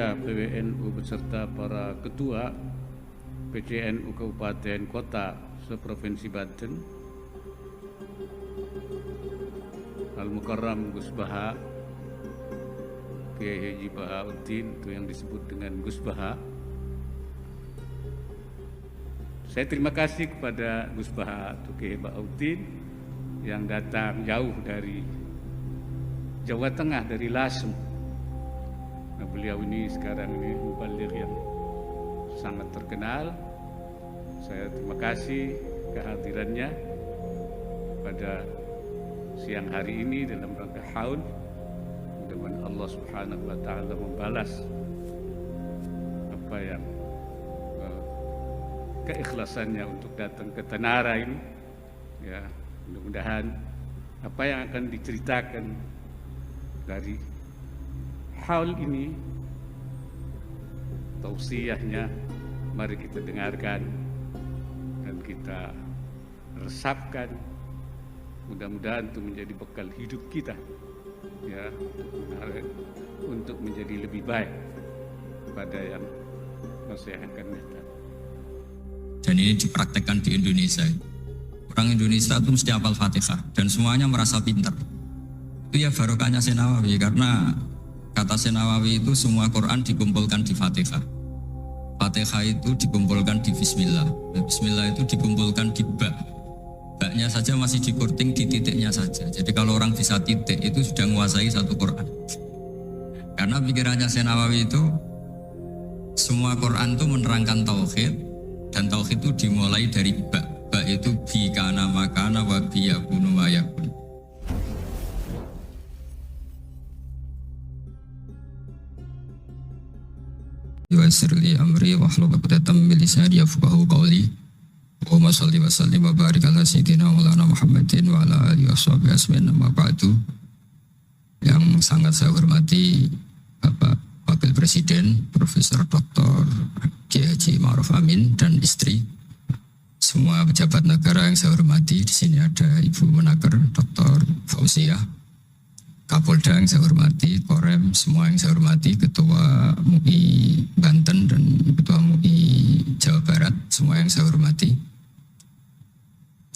saya PWNU beserta para ketua PCNU Kabupaten Kota seprovinsi Banten, Al-Mukarram Gus Baha, Kiai Haji Bahauddin, itu yang disebut dengan Gus Baha. Saya terima kasih kepada Gus Baha atau Kiai Bahauddin yang datang jauh dari Jawa Tengah, dari Lasem. Nah, beliau ini sekarang ini mubaligh yang sangat terkenal. Saya terima kasih kehadirannya pada siang hari ini dalam rangka haul. Mudah-mudahan Allah Subhanahu wa taala membalas apa yang keikhlasannya untuk datang ke Tanara ini. Ya, mudah-mudahan apa yang akan diceritakan dari haul ini, tausiahnya, mari kita dengarkan dan kita resapkan. Mudah-mudahan itu menjadi bekal hidup kita, ya, untuk menjadi lebih baik pada yang masa yang akan datang. Dan ini dipraktekkan di Indonesia. Orang Indonesia itu mesti hafal Fatihah dan semuanya merasa pintar. Itu ya barokahnya Syekh Nawawi, karena kata Syekh Nawawi itu semua Quran dikumpulkan di Fatihah. Fatihah itu dikumpulkan di Bismillah. Bismillah itu dikumpulkan di ba. Baknya saja masih dikurting di titiknya saja. Jadi kalau orang bisa titik itu sudah menguasai satu Quran. Karena pikirannya Syekh Nawawi itu semua Quran itu menerangkan tauhid, dan tauhid itu dimulai dari ba. Ba itu bi kana makana wa bi yakunu ma yakun. Yassir li amri wahlul 'uqdatam min lisani yafqahu qawli. Allahumma shalli wa sallim wa barik ala sayyidina Maulana Muhammadin wa ala alihi washabihi asmin amma ba'du. Yang sangat saya hormati Bapak Wakil Presiden Profesor Dr. Kiai Haji Ma'ruf Amin dan istri, semua pejabat negara yang saya hormati. Di sini ada Ibu Menaker Dr. Fauziah, Kapolda yang saya hormati, Korem, semua yang saya hormati, Ketua MUI Banten dan Ketua MUI Jawa Barat, semua yang saya hormati.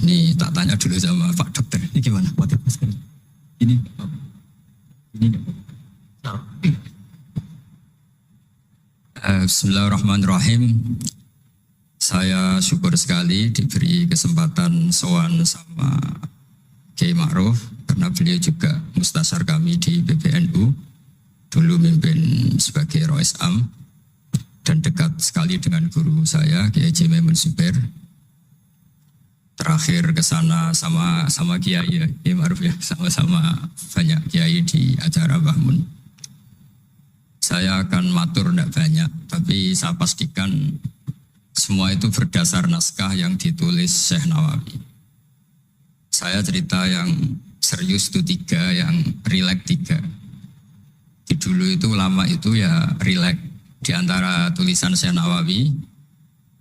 Ini tak tanya dulu sama Pak Dokter, ini gimana Pak Dokter? Ini Bismillahirrahmanirrahim. Saya syukur sekali diberi kesempatan sowan sama Kiai Ma'ruf, karena beliau juga mustasyar kami di PBNU, dulu mimpin sebagai Rois Am dan dekat sekali dengan guru saya Kiai Haji Maimun Zubair. Terakhir ke sana sama Kiai Ma'ruf ya, sama-sama banyak kiai di acara Bahmun. Saya akan matur tidak banyak, tapi saya pastikan semua itu berdasar naskah yang ditulis Syekh Nawawi. Saya cerita yang serius itu 3, yang rileks 3. Di dulu itu lama itu ya rileks. Di antara tulisan Syekh Nawawi,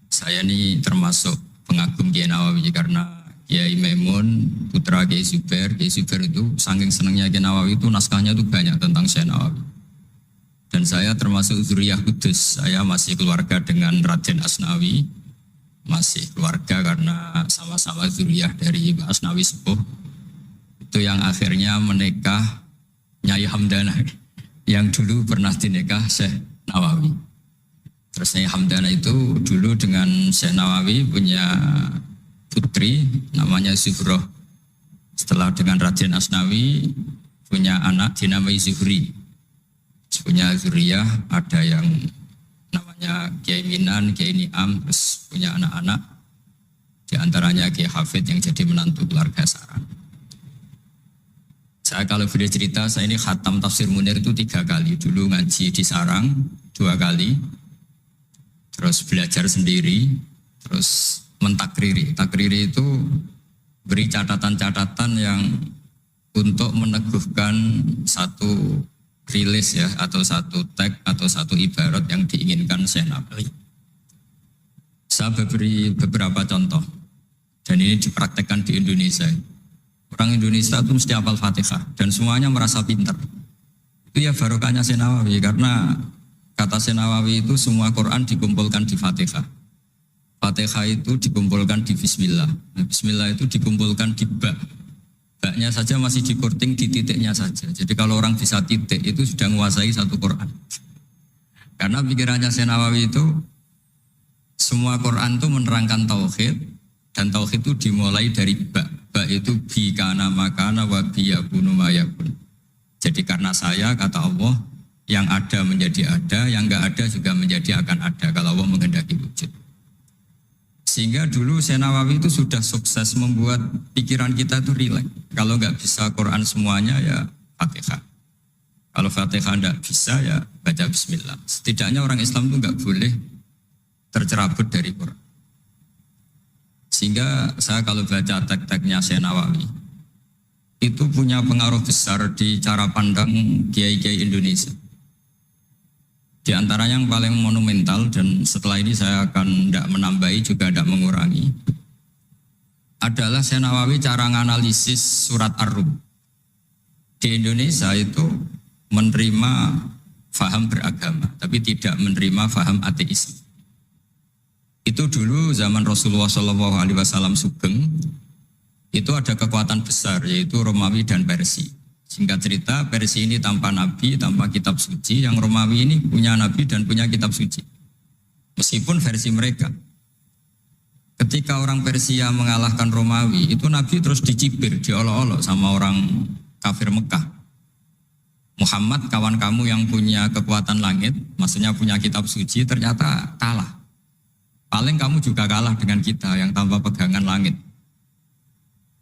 saya ini termasuk pengagum Kiai Nawawi, karena Kiai Maimun putra Kiai Zubair itu saking senangnya Kiai Nawawi itu naskahnya itu banyak tentang Syekh Nawawi. Dan saya termasuk zuriyah kudus. Saya masih keluarga dengan Raden Asnawi, masih keluarga karena sama-sama zuriyah dari Mbah Asnawi Sepuh. Itu yang akhirnya menikah Nyai Hamdana, yang dulu pernah dinikah Syekh Nawawi. Terus Nyai Hamdana itu dulu dengan Syekh Nawawi punya putri namanya Zuhroh. Setelah dengan Raden Asnawi punya anak dinamai Zuhri. Punya zuriyah, ada yang namanya Kiai Minan, Kiai Niam, terus punya anak-anak, di antaranya Kiai Hafid yang jadi menantu keluarga Sarang. Saya kalau boleh cerita, saya ini khatam Tafsir Munir itu 3 kali. Dulu ngaji di Sarang 2 kali, terus belajar sendiri, terus mentakriri. Takriri itu beri catatan-catatan yang untuk meneguhkan satu rilis ya, atau satu tag atau satu ibarat yang diinginkan Syekh Nawawi. Saya beri beberapa contoh dan ini dipraktekkan di Indonesia. Orang Indonesia itu mesti hafal Fatihah dan semuanya merasa pintar. Itu ya barokahnya Syekh Nawawi, karena Kata Senawawi itu semua Quran dikumpulkan di Fatihah. Fatihah itu dikumpulkan di Bismillah. Nah, Bismillah itu dikumpulkan di ba. Baknya saja masih dikorting di titiknya saja. Jadi kalau orang bisa titik itu sudah menguasai satu Quran. Karena pikirannya Senawawi itu semua Quran itu menerangkan tauhid dan tauhid itu dimulai dari ba. Ba itu bi kana makana wa bi yakunu mayakun. Jadi karena saya kata Allah yang ada menjadi ada, yang enggak ada juga menjadi akan ada kalau Allah menghendaki wujud. Sehingga dulu Senawawi itu sudah sukses membuat pikiran kita itu rileks. Kalau nggak bisa Quran semuanya ya Fatihah. Kalau Fatihah nggak bisa ya baca Bismillah. Setidaknya orang Islam itu nggak boleh tercerabut dari Quran. Sehingga saya kalau baca teks-teksnya Senawawi itu punya pengaruh besar di cara pandang kiai-kiai Indonesia. Di antaranya yang paling monumental dan setelah ini saya akan tidak menambahi juga tidak mengurangi adalah Senawawi cara menganalisis surat Ar-Rum. Di Indonesia itu menerima faham beragama tapi tidak menerima faham ateisme. Itu dulu zaman Rasulullah SAW sugeng itu ada kekuatan besar yaitu Romawi dan Persia. Singkat cerita, Persia ini tanpa nabi, tanpa kitab suci. Yang Romawi ini punya nabi dan punya kitab suci. Meskipun versi mereka. Ketika orang Persia mengalahkan Romawi, itu nabi terus dicibir, diolok-olok sama orang kafir Mekah. Muhammad, kawan kamu yang punya kekuatan langit, maksudnya punya kitab suci, ternyata kalah. Paling kamu juga kalah dengan kita yang tanpa pegangan langit.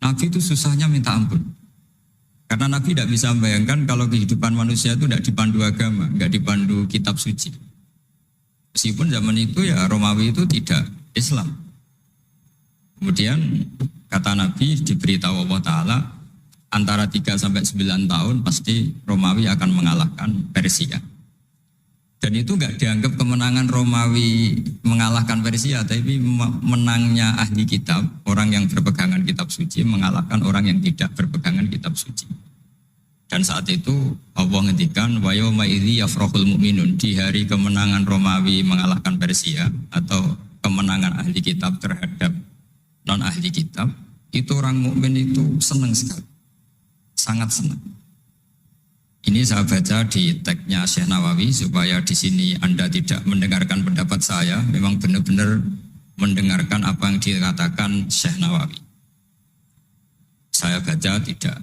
Nabi itu susahnya minta ampun. Karena Nabi tidak bisa membayangkan kalau kehidupan manusia itu tidak dipandu agama, tidak dipandu kitab suci. Meskipun zaman itu ya Romawi itu tidak Islam. Kemudian kata Nabi diberitahu Allah Ta'ala antara 3 sampai 9 tahun pasti Romawi akan mengalahkan Persia. Dan itu nggak dianggap kemenangan Romawi mengalahkan Persia, tapi menangnya ahli kitab, orang yang berpegangan kitab suci mengalahkan orang yang tidak berpegangan kitab suci. Dan saat itu Allah ngendikan wa yauma idzi yafrahul mu'minun, di hari kemenangan Romawi mengalahkan Persia atau kemenangan ahli kitab terhadap non ahli kitab, itu orang mukmin itu senang sekali. Sangat senang. Ini saya baca di teksnya Syekh Nawawi supaya di sini Anda tidak mendengarkan pendapat saya, memang benar-benar mendengarkan apa yang dikatakan Syekh Nawawi. Saya baca tidak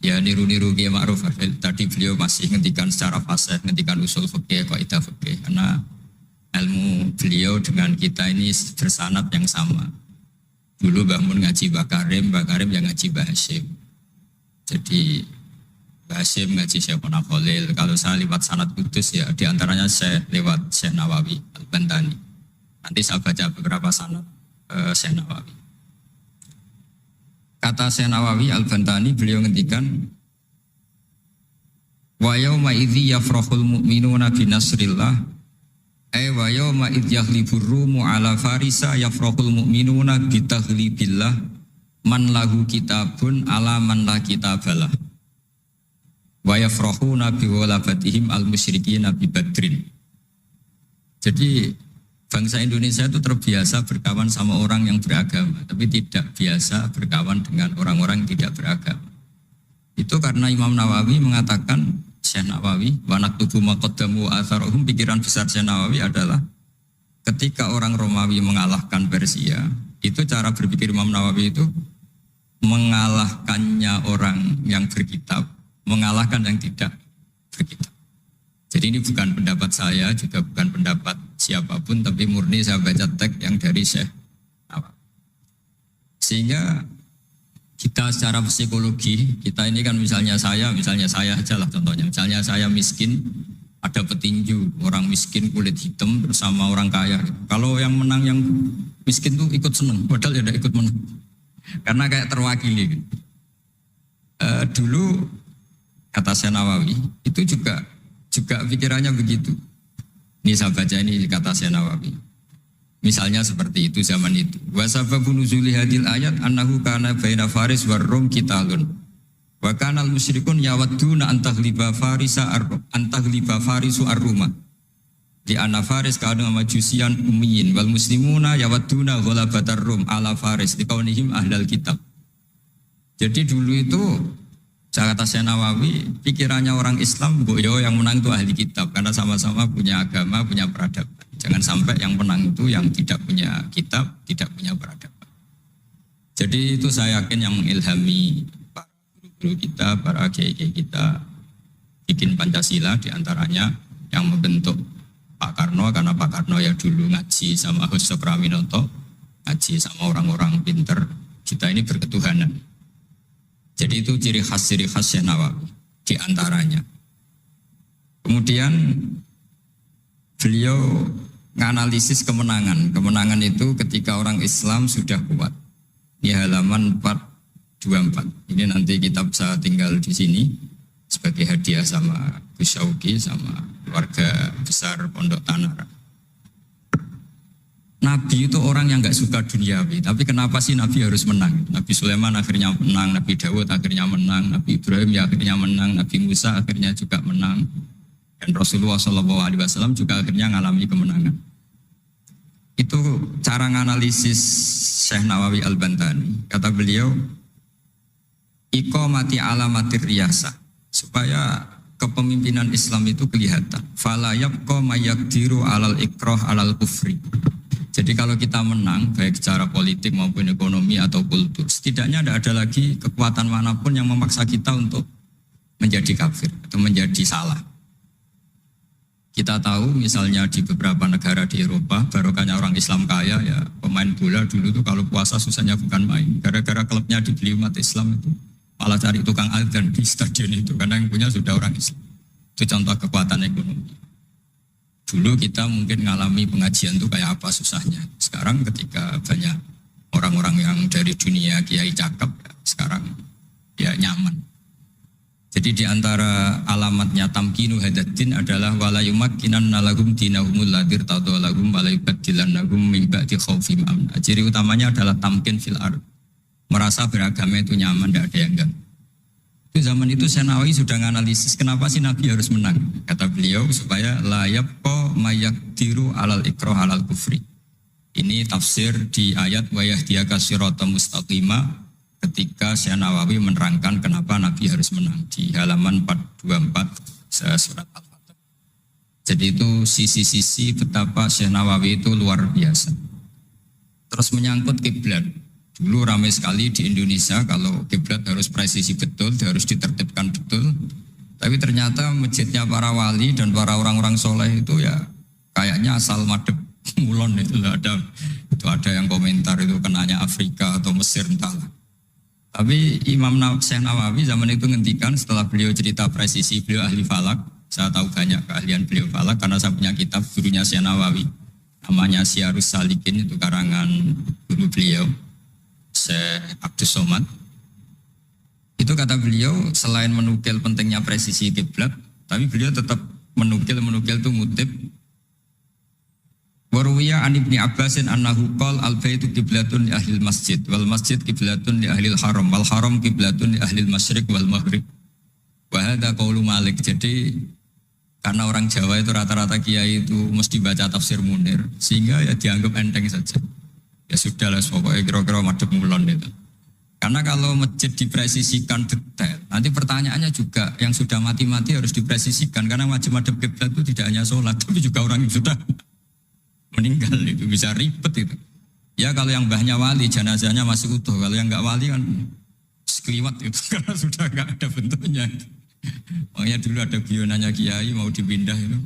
ya niru-niru Kiai Ma'ruf. Tadi beliau masih ngendikan secara fasih, ngendikan usul fikih, kaidah fikih, karena ilmu beliau dengan kita ini bersanad yang sama. Dulu Mbah Mun ngaji Mbah Karim yang ngaji Mbah Hasyim. Jadi Mbah Hasyim ngaji Syekh Khalil. Kalau saya lewat sanad kudus ya diantaranya saya lewat Syekh Nawawi Al-Bantani. Nanti saya baca beberapa sanad Syekh Nawawi. Kata Syekh Nawawi Al-Bantani beliau ngendikan wa yauma idzi yafrahul mu'minuna bi nasrillah wa yauma idz yahlibur rumu ala farisa yafrahul mu'minuna bi taghlibillah man lahu kitabun ala man la kitabalah wa yafrahuna bi walabatihim al-musyrikin bi badrin. Jadi bangsa Indonesia itu terbiasa berkawan sama orang yang beragama, tapi tidak biasa berkawan dengan orang-orang yang tidak beragama. Itu karena Imam Nawawi mengatakan, Syekh Nawawi, wa naktubu maqaddamu atharuhum, pikiran besar Syekh Nawawi adalah ketika orang Romawi mengalahkan Persia, itu cara berpikir Imam Nawawi itu mengalahkannya orang yang berkitab, mengalahkan yang tidak berkitab. Jadi ini bukan pendapat saya, juga bukan pendapat siapapun, tapi murni saya baca teks yang dari Syekh Nawawi. Sehingga kita secara psikologi, kita ini kan misalnya saya aja lah contohnya. Misalnya saya miskin, ada petinju, orang miskin kulit hitam bersama orang kaya. Kalau yang menang yang miskin tuh ikut seneng, padahal ya ikut menang. Karena kayak terwakili. Dulu kata Syekh Nawawi, itu juga pikirannya begitu. Ini saya baca ini kata Syekh Nawawi. Misalnya seperti itu zaman itu. Wa sababu nuzuli hadil ayat annahu kana baina Faris war Rum qitalun. Wa kana al musyrikun yawadduna antaghliba farisu ar-Ruma. Di anna Faris kanu majusian ummiyin wal muslimuna yawadduna ghalabatar rum ala Faris liqaunihim ahlal kitab. Jadi dulu itu kata Syekh Nawawi, pikirannya orang Islam, boyo yang menang itu ahli kitab karena sama-sama punya agama, punya peradaban. Jangan sampai yang menang itu yang tidak punya kitab, tidak punya peradaban. Jadi itu saya yakin yang mengilhami para guru-guru kita, para kiai-kiai kita bikin Pancasila diantaranya yang membentuk Pak Karno, karena Pak Karno ya dulu ngaji sama Hussein Praminoto, ngaji sama orang-orang pinter. Kita ini berketuhanan. Jadi itu ciri khas Syekh Nawawi di antaranya. Kemudian beliau menganalisis kemenangan. Kemenangan itu ketika orang Islam sudah kuat. Ini halaman 424. Ini nanti kita bisa tinggal di sini sebagai hadiah sama Gus Syauki sama keluarga besar Pondok Tanara. Nabi itu orang yang nggak suka duniawi, tapi kenapa sih Nabi harus menang? Nabi Sulaiman akhirnya menang, Nabi Dawud akhirnya menang, Nabi Ibrahim ya akhirnya menang, Nabi Musa akhirnya juga menang, dan Rasulullah SAW juga akhirnya mengalami kemenangan. Itu cara menganalisis Syekh Nawawi Al-Bantani. Kata beliau, iqamati alamatir riyasah, supaya kepemimpinan Islam itu kelihatan. Fala yabqa mayaqdiru alal ikrah alal kufri. Jadi kalau kita menang, baik secara politik maupun ekonomi atau kultur, setidaknya tidak ada lagi kekuatan manapun yang memaksa kita untuk menjadi kafir atau menjadi salah. Kita tahu misalnya di beberapa negara di Eropa, barokahnya orang Islam kaya, ya pemain bola dulu tuh kalau puasa susahnya bukan main. Gara-gara klubnya dibeli umat Islam itu, malah cari tukang adzan di stadion itu, karena yang punya sudah orang Islam. Itu contoh kekuatan ekonomi. Dulu kita mungkin ngalami pengajian itu kayak apa susahnya. Sekarang ketika banyak orang-orang yang dari dunia kiai cakep, sekarang ya nyaman. Jadi di antara alamatnya tamkinu hadatin adalah wala yumakkinanna lahum dinahumul ladir tadawalahum wala yubaddilannahum min ba'di khaufim amna. Ciri utamanya adalah tamkin fil ard. Merasa beragama itu nyaman, tidak ada yang ganggu. Itu zaman itu Syekh Nawawi sudah menganalisis kenapa sih Nabi harus menang. Kata beliau supaya la yabqa mayaqdiru alal ikrah alal kufri. Ini tafsir di ayat wa yahdiyaka siratan mustaqima ketika Syekh Nawawi menerangkan kenapa Nabi harus menang di halaman 424 surat Al-Fatih. Jadi itu sisi-sisi betapa Syekh Nawawi itu luar biasa. Terus menyangkut kiblat. Dulu ramai sekali di Indonesia kalau kiblat harus presisi betul, harus ditertibkan betul. Tapi ternyata masjidnya para wali dan para orang-orang soleh itu ya kayaknya asal madep mulon itu ada yang komentar itu kenanya Afrika atau Mesir entahlah. Tapi Imam Syekh Nawawi zaman itu ngendikan setelah beliau cerita presisi, beliau ahli falak. Saya tahu banyak keahlian beliau falak karena saya punya kitab gurunya Syekh Nawawi. Namanya Syiarus Salikin, itu karangan guru beliau. Syekh Abdus Somad. Itu kata beliau selain menukil pentingnya presisi kiblat, tapi beliau tetap menukil itu ngutip Waruwiya an Ibni Abbasin annahu qol al-baitu kiblatun li ahlil masjid wal masjid kiblatun li ahlil haram wal haram kiblatun li ahlil masyriq wal maghrib. Wa hadza qaulu Malik. Jadi karena orang Jawa itu rata-rata kiai itu mesti baca tafsir Munir sehingga ya dianggap enteng saja. Ya sudah lah, pokoknya kira-kira madhep mulon itu. Karena kalau masjid dipresisikan detail, nanti pertanyaannya juga yang sudah mati-mati harus dipresisikan. Karena madhep kiblat itu tidak hanya sholat, tapi juga orang yang sudah meninggal itu bisa ribet itu. Ya kalau yang mbahnya wali, jenazahnya masih utuh. Kalau yang enggak wali kan sekeliwat itu, karena sudah enggak ada bentuknya. Makanya dulu ada guyonannya kiai mau dipindah itu,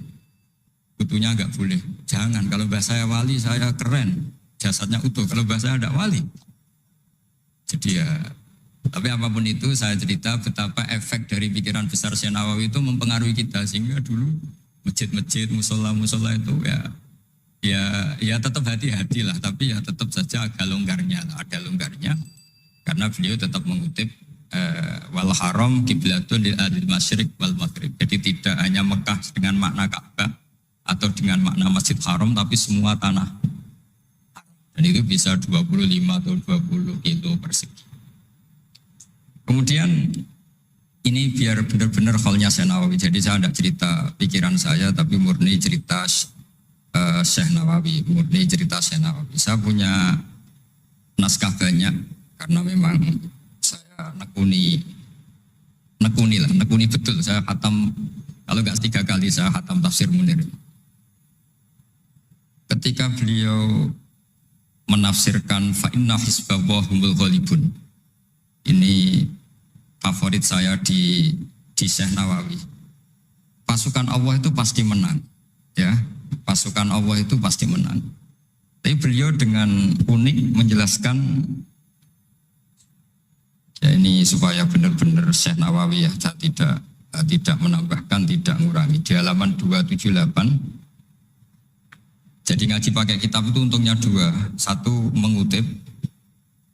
utuhnya enggak boleh. Jangan, kalau mbah saya wali saya keren. Jasadnya utuh, kalau bahasa ada wali. Jadi ya, tapi apapun itu saya cerita betapa efek dari pikiran besar Syekh Nawawi itu mempengaruhi kita. Sehingga dulu masjid-masjid, musola-musola itu ya tetap hati-hati lah. Tapi ya tetap saja agak longgarnya lah, ada longgarnya. Karena beliau tetap mengutip wal haram kiblatun lil adil masyriq wal maghrib. Jadi tidak hanya Mekah dengan makna Ka'bah atau dengan makna Masjid Haram, tapi semua tanah. Dan itu bisa 25 atau 20 kilo persegi. Kemudian ini biar benar-benar halnya Syekh Nawawi. Jadi saya tidak cerita pikiran saya, tapi murni cerita Syekh Nawawi, murni cerita Syekh Nawawi. Saya punya naskah banyak karena memang saya nekuni betul. Saya khatam, kalau nggak 3 kali saya khatam tafsir Munir. Ketika beliau menafsirkan fa inna hizballahi humul ghalibun. Ini favorit saya di Syekh Nawawi. Pasukan Allah itu pasti menang, ya. Pasukan Allah itu pasti menang. Tapi beliau dengan unik menjelaskan, ya ini supaya benar-benar Syekh Nawawi ya, tidak menambahkan, tidak mengurangi. Di halaman 278. Jadi ngaji pakai kitab itu untungnya 2. 1 mengutip,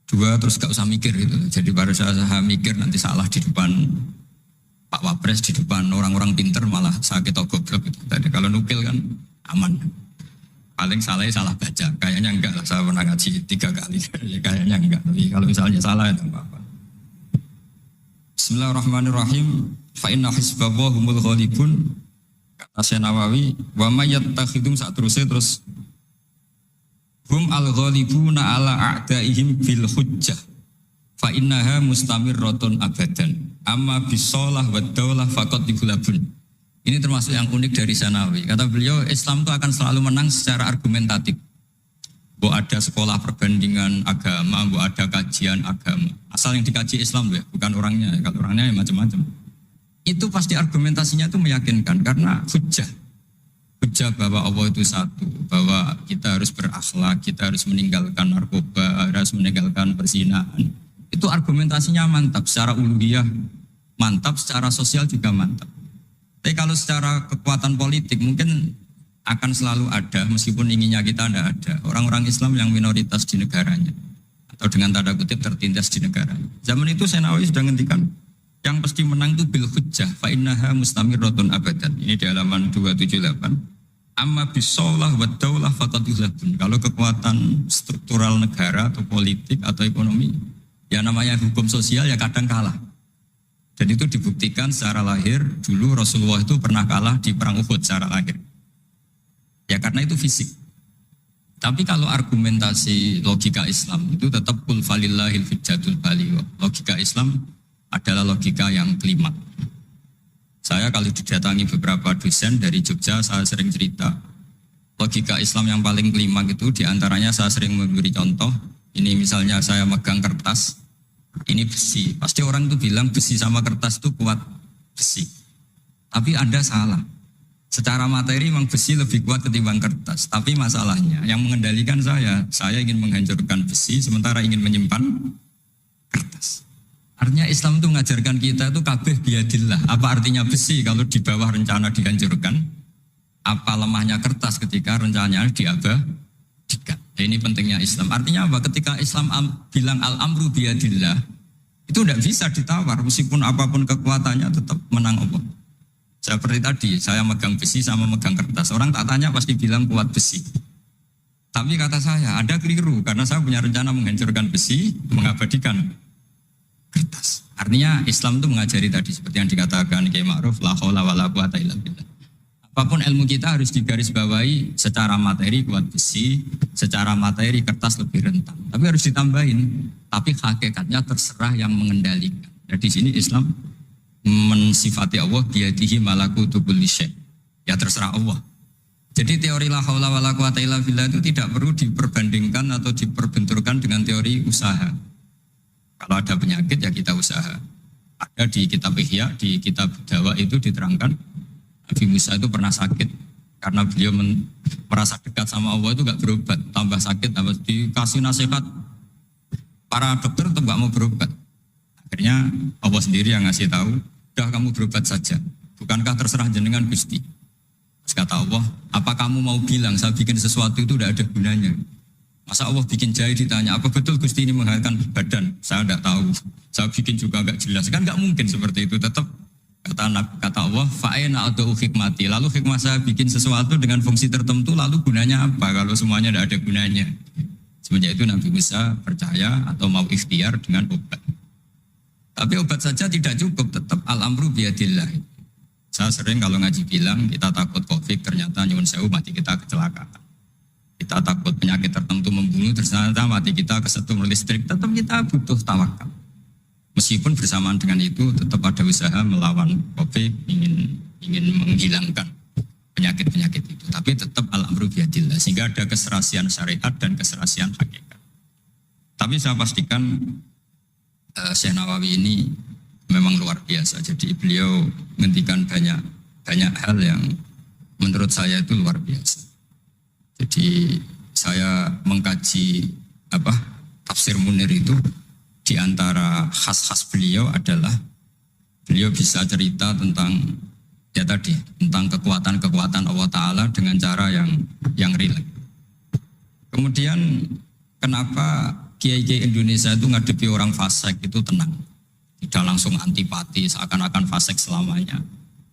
2 terus gak usah mikir gitu. Jadi baru saya mikir nanti salah di depan Pak Wapres, di depan orang-orang pinter malah sakit atau goblok gitu. Tadi kalau nukil kan aman. Paling salah baca. Kayaknya enggak lah, saya pernah ngaji 3 kali. Kayaknya enggak, tapi kalau misalnya salah itu apa-apa. Bismillahirrahmanirrahim. Fa inna hizballahi humul ghalibun. Kata Syekh Nawawi, wa may yattakhidum terus hum al-ghalibuna ala a'daihim bil hujjah fa innaha mustamirratun abadan amma bisolah wa daulah faqad digulabun. Ini termasuk yang unik dari Syekh Nawawi. Kata beliau, Islam itu akan selalu menang secara argumentatif. Bu ada sekolah perbandingan agama, bu ada kajian agama. Asal yang dikaji Islam ya, bukan orangnya. Kalau orangnya ya macam-macam. Itu pasti argumentasinya itu meyakinkan karena hujjah bahwa Allah itu satu, bahwa kita harus berakhlak, kita harus meninggalkan narkoba, harus meninggalkan perzinahan. Itu argumentasinya mantap, secara uluhiyah mantap, secara sosial juga mantap. Tapi kalau secara kekuatan politik mungkin akan selalu ada, meskipun inginnya kita tidak ada, orang-orang Islam yang minoritas di negaranya atau dengan tanda kutip tertindas di negaranya. Zaman itu Syekh Nawawi sudah ngendikan yang pasti menang itu bil hujjah fa innaha mustamirratun abadan. Ini di halaman 278. Amma bisolah wa daulah faqad yughlabun. Kalau kekuatan struktural negara atau politik atau ekonomi, ya namanya hukum sosial ya kadang kalah. Dan itu dibuktikan secara lahir. Dulu Rasulullah itu pernah kalah di perang Uhud secara lahir. Ya karena itu fisik. Tapi kalau argumentasi logika Islam itu tetap kul falillahil hujjatul baligh. Logika Islam adalah logika yang kelima. Saya kalau didatangi beberapa dosen dari Jogja, saya sering cerita logika Islam yang paling kelima itu diantaranya saya sering memberi contoh. Ini misalnya saya megang kertas, ini besi. Pasti orang itu bilang besi sama kertas itu kuat besi. Tapi Anda salah. Secara materi memang besi lebih kuat ketimbang kertas. Tapi masalahnya yang mengendalikan saya ingin menghancurkan besi sementara ingin menyimpan kertas. Artinya Islam itu mengajarkan kita itu kabeh biadillah. Apa artinya besi kalau di bawah rencana dihancurkan? Apa lemahnya kertas ketika rencananya diabadikan? Ini pentingnya Islam. Artinya apa? Ketika Islam bilang al-amru biadillah, itu tidak bisa ditawar. Meskipun apapun kekuatannya tetap menang Allah. Seperti tadi, saya megang besi sama megang kertas. Orang tak tanya pasti bilang kuat besi. Tapi kata saya, Anda keliru. Karena saya punya rencana menghancurkan besi, mengabadikan kertas. Artinya Islam itu mengajari tadi seperti yang dikatakan Kiai Ma'ruf, la haula wala quwata illa billah. Apapun ilmu kita harus digarisbawahi secara materi kuat besi, secara materi kertas lebih rentan. Tapi harus ditambahin, tapi hakikatnya terserah yang mengendalikan. Dan di sini Islam mensifati Allah biyadihi malakutu kulli syai'. Ya terserah Allah. Jadi teori la haula wala quwata illa billah itu tidak perlu diperbandingkan atau diperbenturkan dengan teori usaha. Kalau ada penyakit ya kita usaha. Ada di kitab Ihya, di kitab Dawa itu diterangkan Nabi Musa itu pernah sakit karena beliau merasa dekat sama Allah itu gak berobat, tambah sakit, tambah dikasih nasihat. Para dokter tetap gak mau berobat. Akhirnya Allah sendiri yang ngasih tahu, udah kamu berobat saja. Bukankah terserah jenengan Gusti? Terus kata Allah, apa kamu mau bilang saya bikin sesuatu itu udah ada gunanya? Masa Allah bikin jahe ditanya, apa betul Gusti ini menghasilkan badan? Saya tidak tahu. Saya bikin juga agak jelas. Kan nggak mungkin seperti itu. Tetap kata Allah, fa'ena atau hikmati. Lalu hikmah saya bikin sesuatu dengan fungsi tertentu, lalu gunanya apa? Kalau semuanya tidak ada gunanya. Semenjak itu Nabi Musa percaya atau mau ikhtiar dengan obat. Tapi obat saja tidak cukup. Tetap al-amru biyadillah. Saya sering kalau ngaji bilang, kita takut COVID, ternyata nyuwun sewu mati kita kecelakaan. kita takut penyakit tertentu membunuh, ternyata mati kita kesetrum listrik, tetap kita butuh tawakal. Meskipun bersamaan dengan itu tetap ada usaha melawan COVID, ingin menghilangkan penyakit-penyakit itu. Tapi tetap al-amru biyadillah, sehingga ada keserasian syariat dan keserasian hakikat. Tapi saya pastikan Syekh Nawawi ini memang luar biasa. Jadi beliau menghentikan banyak hal yang menurut saya itu luar biasa. Jadi saya mengkaji tafsir Munir itu, di antara khas-khas beliau adalah beliau bisa cerita tentang tentang kekuatan-kekuatan Allah Ta'ala dengan cara yang rileks. Kemudian kenapa kiai-kiai Indonesia itu ngadepi orang fasik itu tenang, tidak langsung antipati seakan-akan fasik selamanya.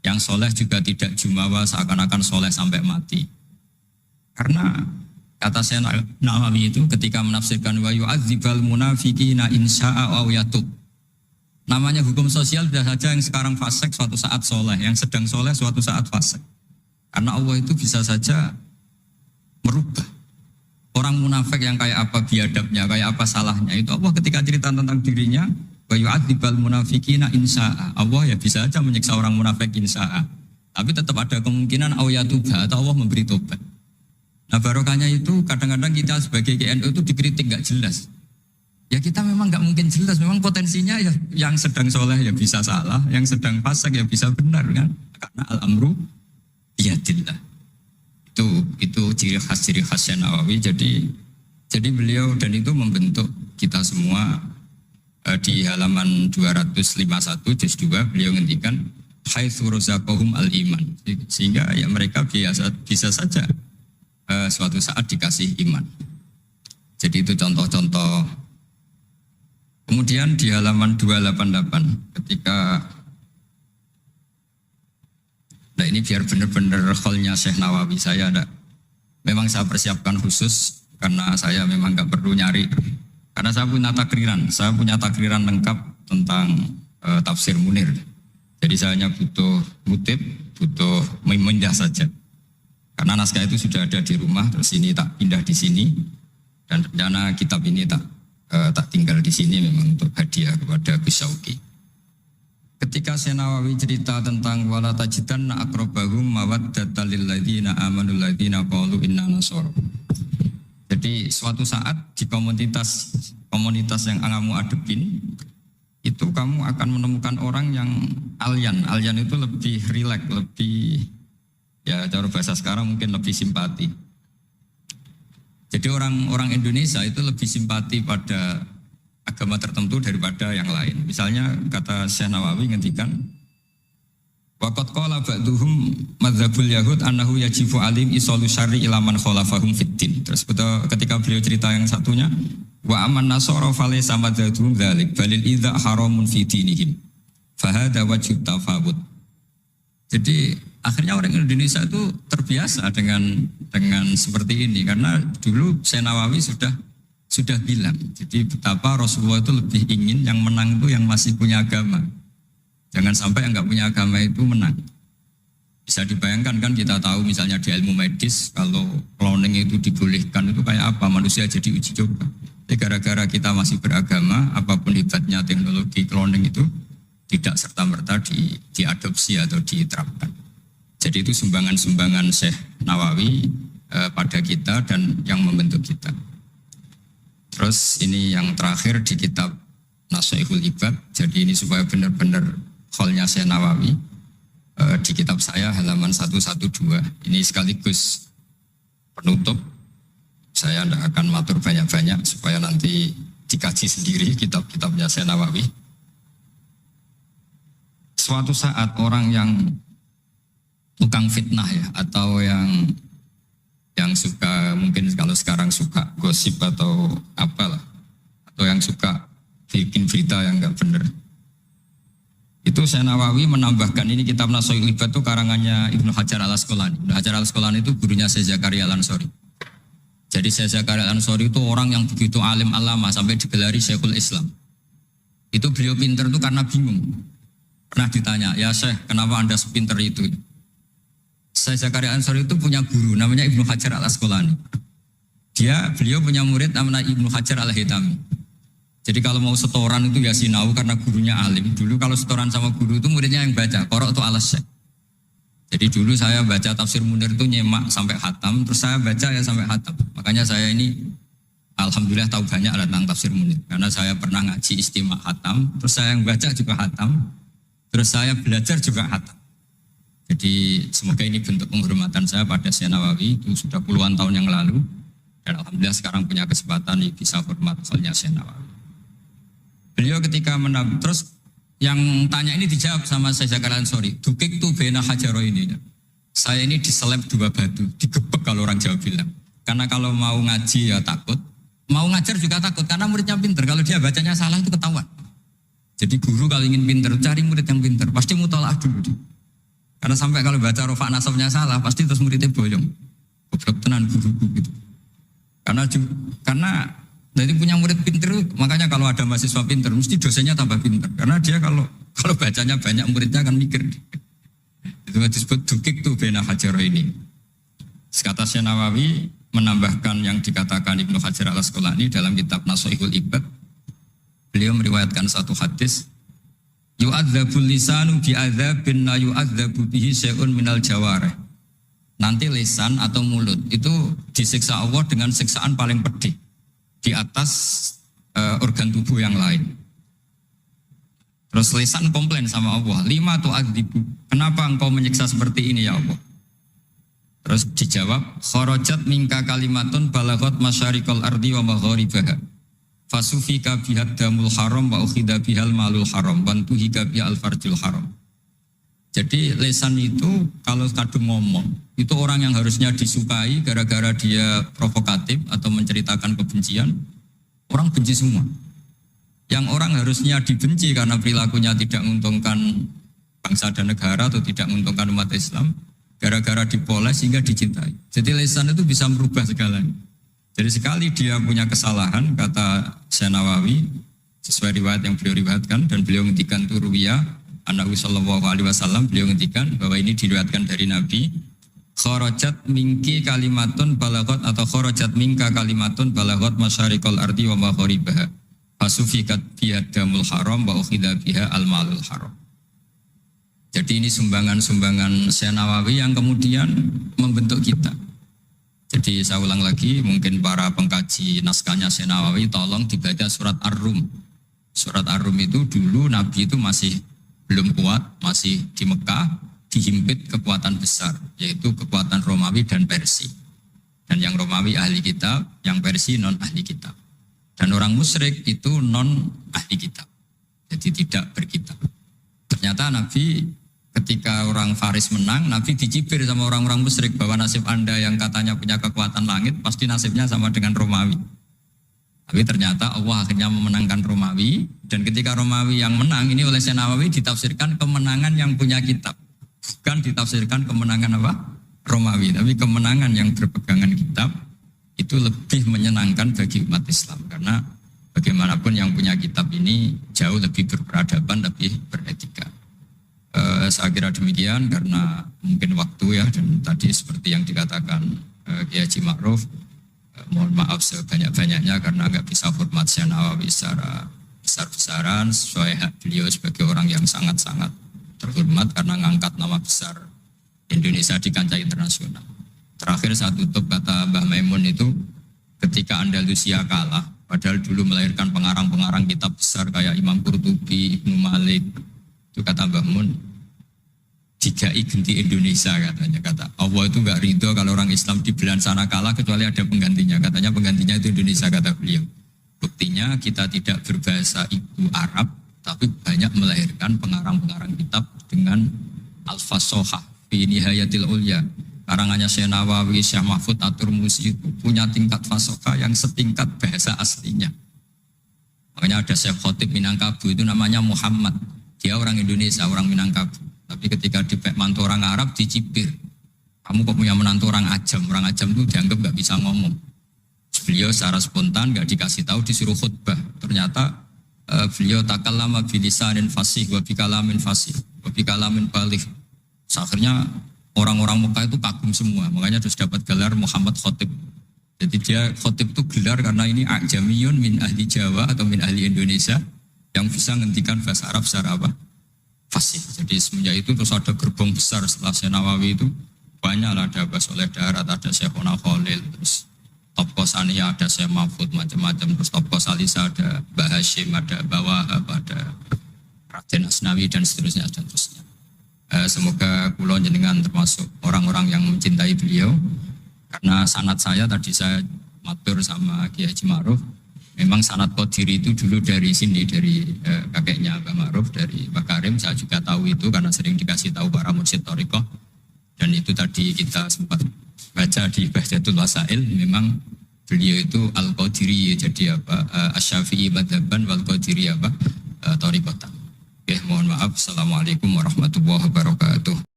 Yang soleh juga tidak jumawa seakan-akan soleh sampai mati. Karena kata Syekh Nawawi itu ketika menafsirkan wa yu'adzibal munafiqina insya'a aw yatub. Namanya hukum sosial sudah saja yang sekarang fasik suatu saat soleh, yang sedang soleh suatu saat fasik. Karena Allah itu bisa saja merubah. Orang munafik yang kayak apa biadabnya, kayak apa salahnya, itu Allah ketika cerita tentang dirinya wa yu'adzibal munafiqina insya'a. Allah ya bisa saja menyiksa orang munafik insya'a. Tapi tetap ada kemungkinan aw yatuba, atau Allah memberi tobat. Nah barokahnya itu kadang-kadang kita sebagai GNU itu dikritik gak jelas. Ya kita memang gak mungkin jelas, memang potensinya ya yang sedang soleh ya bisa salah, yang sedang fasik ya bisa benar kan. Karena al-amru biyadillah. Itu ciri khas Syekh Nawawi. Jadi beliau dan itu membentuk kita semua di halaman 251 juz 2 beliau ngendikan haitsu razaqahum al-iman. Sehingga ya mereka bisa saja suatu saat dikasih iman. Jadi itu contoh-contoh. Kemudian di halaman 288 ketika ini biar benar-benar kholnya Syekh Nawawi memang saya persiapkan khusus karena saya memang gak perlu nyari. Karena saya punya takriran lengkap tentang tafsir Munir. Jadi saya hanya butuh kutip, butuh memindah saja. Karena naskah itu sudah ada di rumah, terus ini tak pindah di sini, dan rencana kitab ini tak tinggal di sini memang untuk hadiah kepada Gus Syauqi. Ketika Syekh Nawawi cerita tentang wala tajidanna aqrabahum mawaddatan lil ladzina amanu ladzina qalu inna nasara. Jadi suatu saat di komunitas yang kamu adepin itu kamu akan menemukan orang yang alyan itu lebih rileks, lebih ya cara bahasa sekarang mungkin lebih simpati. Jadi orang Indonesia itu lebih simpati pada agama tertentu daripada yang lain. Misalnya kata Syekh Nawawi ngendikan waqad qala ba'duhum madzhabul yahud annahu yajibu alim isalu syarri ila man khalafahum fiddin. Terus ketika beliau cerita yang satunya wa aman nasara falaysa madzhabum dzalik balil idza haramun fi dinihim fa hadza wajhu tafawut. Jadi akhirnya orang Indonesia itu terbiasa dengan seperti ini karena dulu Syekh Nawawi sudah bilang. Jadi betapa Rasulullah itu lebih ingin yang menang itu yang masih punya agama. Jangan sampai yang nggak punya agama itu menang. Bisa dibayangkan kan kita tahu misalnya di ilmu medis kalau cloning itu dibolehkan itu kayak apa manusia jadi uji coba. Jadi gara-gara kita masih beragama apapun hebatnya teknologi cloning itu tidak serta-merta diadopsi atau diterapkan. Jadi itu sumbangan-sumbangan Syekh Nawawi pada kita dan yang membentuk kita. Terus ini yang terakhir di kitab Nashihul Ibad. Jadi ini supaya benar-benar kholnya Syekh Nawawi di kitab saya halaman 112. Ini sekaligus penutup. Saya tidak akan matur banyak-banyak supaya nanti dikaji sendiri kitab-kitabnya Syekh Nawawi. Suatu saat orang yang tukang fitnah ya atau yang suka mungkin kalau sekarang suka gosip atau apalah atau yang suka bikin berita yang enggak benar. Itu Syekh Nawawi menambahkan ini kitab Nashihul Ibad itu karangannya Ibnu Hajar Al-Asqalani. Ibnu Hajar Al-Asqalani itu gurunya Syekh Zakaria Al-Ansori. Jadi Syekh Zakaria Al-Ansori itu orang yang begitu alim alama sampai digelari Syekhul Islam. Itu beliau pintar itu karena bingung. Pernah ditanya, ya Syekh, kenapa Anda sepintar itu? Syekh Zakaria Al-Ansori itu punya guru namanya Ibnu Hajar Al-Asqalani. Beliau punya murid namanya Ibnu Hajar Al-Haytami. Jadi kalau mau setoran itu ya sinau karena gurunya alim. Dulu kalau setoran sama guru itu muridnya yang baca, korok itu alas. Jadi dulu saya baca tafsir Munir itu nyemak sampai khatam, terus saya baca ya sampai khatam. Makanya saya ini alhamdulillah tahu banyak tentang tafsir Munir. Karena saya pernah ngaji istimak khatam, terus saya yang baca juga khatam, terus saya belajar juga khatam. Jadi semoga ini bentuk penghormatan saya pada Syekh Nawawi, itu sudah puluhan tahun yang lalu. Dan alhamdulillah sekarang punya kesempatan bisa hormat soalnya Syekh Nawawi. Beliau ketika terus yang tanya ini dijawab sama saya Zakaria Ansori. Dukik tuh bena hajaro ini. Saya ini diseleb 2 batu, digebek kalau orang Jawa bilang. Karena kalau mau ngaji ya takut, mau ngajar juga takut karena muridnya pinter. Kalau dia bacanya salah itu ketahuan. Jadi guru kalau ingin pinter cari murid yang pinter, pasti mutolaah dulu. Karena sampai kalau baca rofa nasabnya salah, pasti terus muridnya boyong. Goblok tenan guruku gitu. Karena jadi punya murid pinter, makanya kalau ada mahasiswa pinter, mesti dosennya tambah pinter. Karena dia kalau bacanya banyak, muridnya akan mikir. Itu disebut dukik tuh bena hajar ini. Kata Syekh Nawawi menambahkan yang dikatakan Ibnu Hajar Al-Asqalani dalam kitab Nashihul Ibad. Beliau meriwayatkan satu hadis. Yu'adzabul lisanu bi'adzabin la yu'adzabu bihi syai'un minal jawarih. Nanti lisan atau mulut itu disiksa Allah dengan siksaan paling pedih di atas organ tubuh yang lain. Terus lisan komplain sama Allah, 5 tu'adzibu, kenapa engkau menyiksa seperti ini ya Allah? Terus dijawab, kharajat minka kalimatun balaghat masyariqal ardi wa magharibaha. Fasufika bihad damul haram wa ukhida bihal malul haram wa tuhika bihal farjul haram. Jadi lisan itu kalau kadung ngomong, itu orang yang harusnya disukai gara-gara dia provokatif atau menceritakan kebencian, orang benci semua. Yang orang harusnya dibenci karena perilakunya tidak menguntungkan bangsa dan negara atau tidak menguntungkan umat Islam, gara-gara dipoles sehingga dicintai. Jadi lisan itu bisa merubah segalanya. Jadi sekali dia punya kesalahan, kata Syekh Nawawi, sesuai riwayat yang beliau riwayatkan, dan beliau ngendikan itu ruwiyah, Nabi Sallallahu Alaihi Wasallam, beliau ngendikan bahwa ini diriwayatkan dari Nabi. Kharajat minki kalimatun balagot atau kharajat minka kalimatun balagot masyariqal ardi wa magharibaha. Fasufikat biha damul haram wa ukhidha biha al-malul haram. Jadi ini sumbangan-sumbangan Syekh Nawawi yang kemudian membentuk kita. Jadi saya ulang lagi, mungkin para pengkaji naskahnya Syekh Nawawi tolong dibaca surat Ar-Rum. Surat Ar-Rum itu dulu Nabi itu masih belum kuat, masih di Mekah, dihimpit kekuatan besar, yaitu kekuatan Romawi dan Persia. Dan yang Romawi ahli kitab, yang Persia non ahli kitab. Dan orang musyrik itu non ahli kitab, jadi tidak berkitab. Ternyata Nabi ketika orang Faris menang, Nabi dicibir sama orang-orang musyrik bahwa nasib Anda yang katanya punya kekuatan langit, pasti nasibnya sama dengan Romawi. Tapi ternyata Allah akhirnya memenangkan Romawi, dan ketika Romawi yang menang, ini oleh Syekh Nawawi ditafsirkan kemenangan yang punya kitab. Bukan ditafsirkan kemenangan apa? Romawi, tapi kemenangan yang berpegangan kitab itu lebih menyenangkan bagi umat Islam. Karena bagaimanapun yang punya kitab ini jauh lebih berperadaban, lebih beretika. Saya kira demikian karena mungkin waktu ya, dan tadi seperti yang dikatakan Kiai Haji Ma'ruf, mohon maaf sebanyak-banyaknya karena nggak bisa hormat Syekh Nawawi secara besar-besaran sesuai hak beliau sebagai orang yang sangat-sangat terhormat karena ngangkat nama besar Indonesia di kancah internasional. Terakhir saya tutup kata Mbah Maimun itu, ketika Andalusia kalah, padahal dulu melahirkan pengarang-pengarang kitab besar kayak Imam Qurtubi, Ibnu Malik, itu kata Mbah Mun, digai ganti Indonesia katanya. Kata Allah itu enggak ridho kalau orang Islam di belahan sana kalah kecuali ada penggantinya. Katanya penggantinya itu Indonesia, kata beliau. Buktinya kita tidak berbahasa ibu Arab, tapi banyak melahirkan pengarang-pengarang kitab dengan al-fasohah fi nihayatil ulya. Karangannya Syekh Nawawi, Syekh Mahfud At-Turmusi itu punya tingkat fasohah yang setingkat bahasa aslinya. Makanya ada Syekh Khotib Minangkabau itu namanya Muhammad. Dia orang Indonesia, orang Minangkabau. Tapi ketika di mantu orang Arab dicibir. Kamu kok punya menantu orang Ajam? Orang Ajam itu dianggap gak bisa ngomong. Beliau secara spontan gak dikasih tahu, disuruh khutbah. Ternyata beliau takallama bilisanin fasih wa bikalamin fasih wa bikalamin baligh. Akhirnya orang-orang Mekah itu kagum semua. Makanya terus dapat gelar Muhammad Khotib. Jadi dia khotib itu gelar karena ini ajamiyun min ahli Jawa atau min ahli Indonesia yang bisa ngendikan bahasa Arab secara apa? Fasih. Jadi semenjak itu terus ada gerbong besar setelah Syekh Nawawi itu banyak lah, ada Mbah Soleh Darat, ada Syekhona Khalil, terus Topko Sania ada Syekh Mahfud, macam-macam, terus Topko Salisa ada Mbah Hashim, ada Mbah Wahab, ada Raden Asnawi dan seterusnya dan seterusnya. Semoga kula jenengan termasuk orang-orang yang mencintai beliau. Karena sanad saya tadi saya matur sama Kiai Haji Ma'ruf, memang sanad Qadiri itu dulu dari sini, dari kakeknya Mbah Ma'ruf, dari Mbah Karim. Saya juga tahu itu karena sering dikasih tahu para mursyid thariqah. Dan itu tadi kita sempat baca di Bahjatul Wasail, memang beliau itu Al-Qadiri, jadi apa, Asy-Syafi'i madhaban wal Qadiri apa, thariqatan. Oke, mohon maaf. Assalamualaikum warahmatullahi wabarakatuh.